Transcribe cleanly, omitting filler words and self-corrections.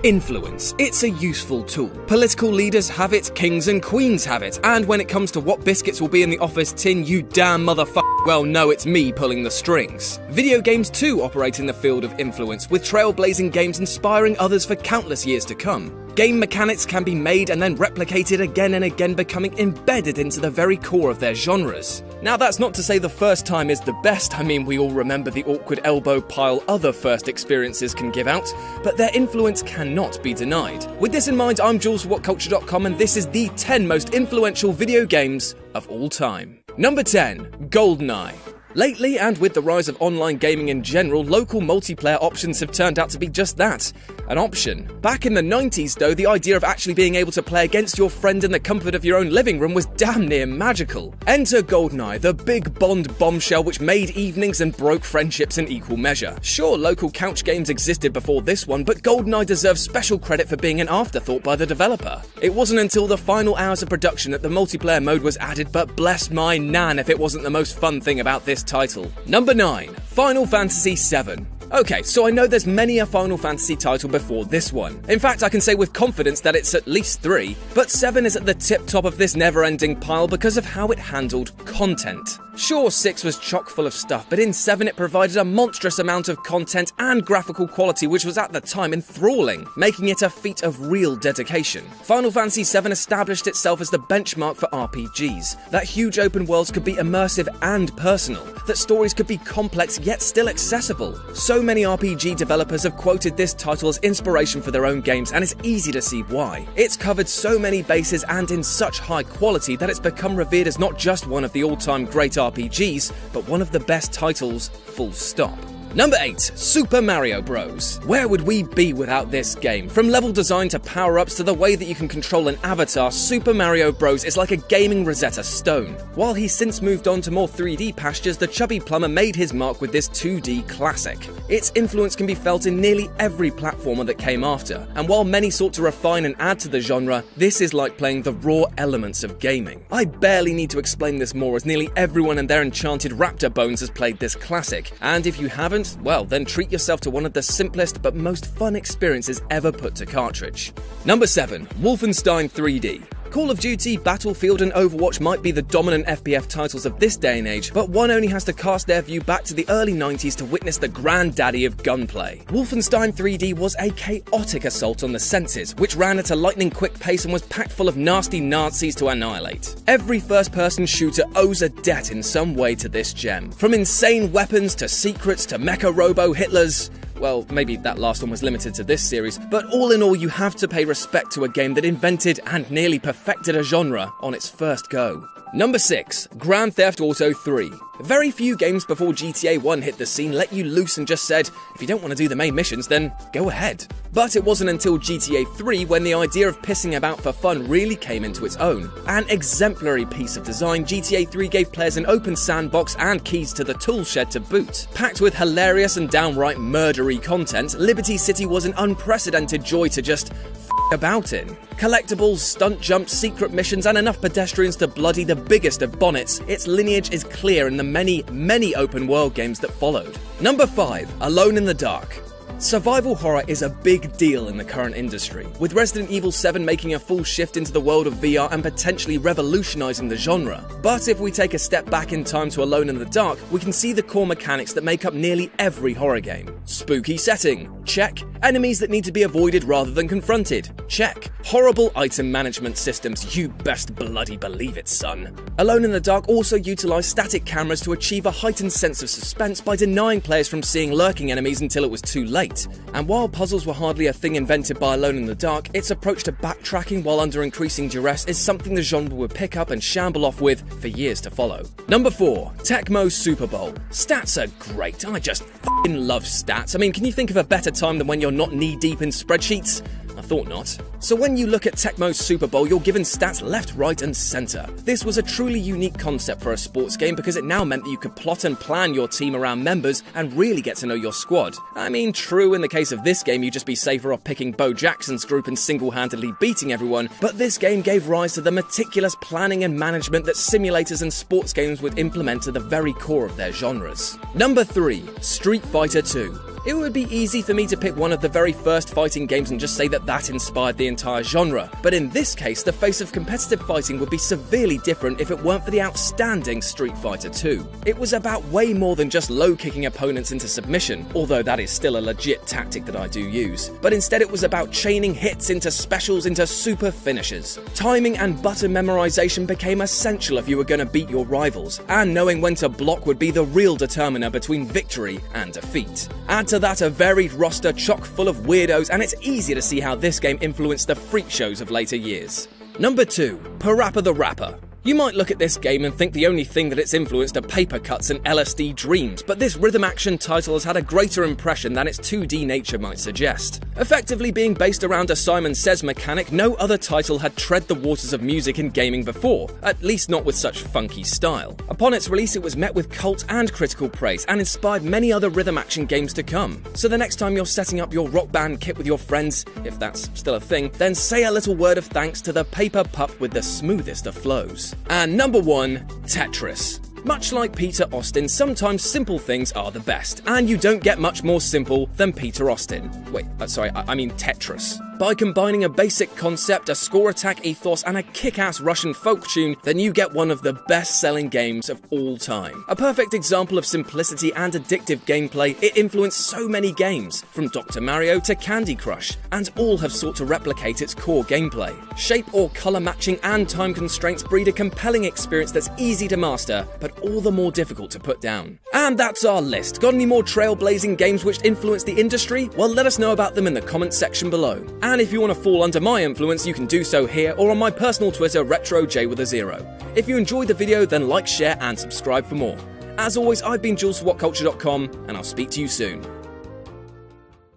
Influence. It's a useful tool. Political leaders have it, kings and queens have it, and when it comes to what biscuits will be in the office tin, you damn well know it's me pulling the strings. Video games too operate in the field of influence, with trailblazing games inspiring others for countless years to come. Game mechanics can be made and then replicated again and again, becoming embedded into the very core of their genres. Now that's not to say the first time is the best. I mean, we all remember the awkward elbow pile other first experiences can give out, but their influence cannot be denied. With this in mind, I'm Jules for WhatCulture.com, and this is the 10 most influential video games of all time. Number 10. GoldenEye. Lately, and with the rise of online gaming in general, local multiplayer options have turned out to be just that, an option. Back in the 90s though, the idea of actually being able to play against your friend in the comfort of your own living room was damn near magical. Enter GoldenEye, the big Bond bombshell which made evenings and broke friendships in equal measure. Sure, local couch games existed before this one, but GoldenEye deserves special credit for being an afterthought by the developer. It wasn't until the final hours of production that the multiplayer mode was added, but bless my nan if it wasn't the most fun thing about this title. Number 9. Final Fantasy VII. Okay, so I know there's many a Final Fantasy title before this one. In fact, I can say with confidence that it's at least 3, but 7 is at the tip-top of this never-ending pile because of how it handled content. Sure, 6 was chock full of stuff, but in 7 it provided a monstrous amount of content and graphical quality which was at the time enthralling, making it a feat of real dedication. Final Fantasy VII established itself as the benchmark for RPGs, that huge open worlds could be immersive and personal, that stories could be complex yet still accessible. So many RPG developers have quoted this title as inspiration for their own games, and it's easy to see why. It's covered so many bases and in such high quality that it's become revered as not just one of the all-time great RPGs, but one of the best titles, full stop. Number 8. Super Mario Bros. Where would we be without this game? From level design to power-ups to the way that you can control an avatar, Super Mario Bros. Is like a gaming Rosetta Stone. While he's since moved on to more 3D pastures, the chubby plumber made his mark with this 2D classic. Its influence can be felt in nearly every platformer that came after, and while many sought to refine and add to the genre, this is like playing the raw elements of gaming. I barely need to explain this more, as nearly everyone and their enchanted raptor bones has played this classic, and if you haven't, well, then treat yourself to one of the simplest but most fun experiences ever put to cartridge. Number 7. Wolfenstein 3D. Call of Duty, Battlefield and Overwatch might be the dominant FPS titles of this day and age, but one only has to cast their view back to the early 90s to witness the granddaddy of gunplay. Wolfenstein 3D was a chaotic assault on the senses, which ran at a lightning-quick pace and was packed full of nasty Nazis to annihilate. Every first-person shooter owes a debt in some way to this gem. From insane weapons to secrets to mecha-robo Hitlers. Well, maybe that last one was limited to this series, but all in all, you have to pay respect to a game that invented and nearly perfected a genre on its first go. Number 6. Grand Theft Auto 3. Very few games before GTA 1 hit the scene let you loose and just said, if you don't want to do the main missions, then go ahead. But it wasn't until GTA 3 when the idea of pissing about for fun really came into its own. An exemplary piece of design, GTA 3 gave players an open sandbox and keys to the toolshed to boot. Packed with hilarious and downright murdery content, Liberty City was an unprecedented joy to just about in. Collectibles, stunt jumps, secret missions, and enough pedestrians to bloody the biggest of bonnets, its lineage is clear in the many open world games that followed. Number 5. Alone in the Dark. Survival horror is a big deal in the current industry, with Resident Evil 7 making a full shift into the world of VR and potentially revolutionizing the genre. But if we take a step back in time to Alone in the Dark, we can see the core mechanics that make up nearly every horror game. Spooky setting, check. Enemies that need to be avoided rather than confronted, check. Horrible item management systems, you best bloody believe it, son. Alone in the Dark also utilized static cameras to achieve a heightened sense of suspense by denying players from seeing lurking enemies until it was too late. And while puzzles were hardly a thing invented by Alone in the Dark, its approach to backtracking while under increasing duress is something the genre would pick up and shamble off with for years to follow. Number 4. Tecmo Super Bowl. Stats are great, I just f***ing love stats. I mean, can you think of a better time than when you're not knee-deep in spreadsheets? I thought not. So when you look at Tecmo's Super Bowl, you're given stats left, right and center. This was a truly unique concept for a sports game because it now meant that you could plot and plan your team around members and really get to know your squad. I mean, true, in the case of this game, you'd just be safer off picking Bo Jackson's group and single-handedly beating everyone, but this game gave rise to the meticulous planning and management that simulators and sports games would implement to the very core of their genres. Number 3. Street Fighter 2. It would be easy for me to pick one of the very first fighting games and just say that that inspired the entire genre, but in this case, the face of competitive fighting would be severely different if it weren't for the outstanding Street Fighter II. It was about way more than just low-kicking opponents into submission, although that is still a legit tactic that I do use, but instead it was about chaining hits into specials into super finishes. Timing and button memorization became essential if you were going to beat your rivals, and knowing when to block would be the real determiner between victory and defeat. Add to that a varied roster chock full of weirdos, and it's easy to see how this game influenced the freak shows of later years. Number 2. Parappa the Rapper. You might look at this game and think the only thing that it's influenced are paper cuts and LSD dreams, but this rhythm action title has had a greater impression than its 2D nature might suggest. Effectively being based around a Simon Says mechanic, no other title had tread the waters of music in gaming before, at least not with such funky style. Upon its release, it was met with cult and critical praise and inspired many other rhythm action games to come. So the next time you're setting up your Rock Band kit with your friends, if that's still a thing, then say a little word of thanks to the paper pup with the smoothest of flows. And number 1, Tetris. Much like Peter Austin, sometimes simple things are the best, and you don't get much more simple than Peter Austin. Wait, I mean Tetris. By combining a basic concept, a score attack ethos, and a kick-ass Russian folk tune, then you get one of the best-selling games of all time. A perfect example of simplicity and addictive gameplay, it influenced so many games, from Dr. Mario to Candy Crush, and all have sought to replicate its core gameplay. Shape or color matching and time constraints breed a compelling experience that's easy to master, but all the more difficult to put down. And that's our list. Got any more trailblazing games which influenced the industry? Well, let us know about them in the comments section below. And if you want to fall under my influence, you can do so here or on my personal Twitter, RetroJ with a 0. If you enjoyed the video, then like, share, and subscribe for more. As always, I've been Jules for WhatCulture.com, and I'll speak to you soon.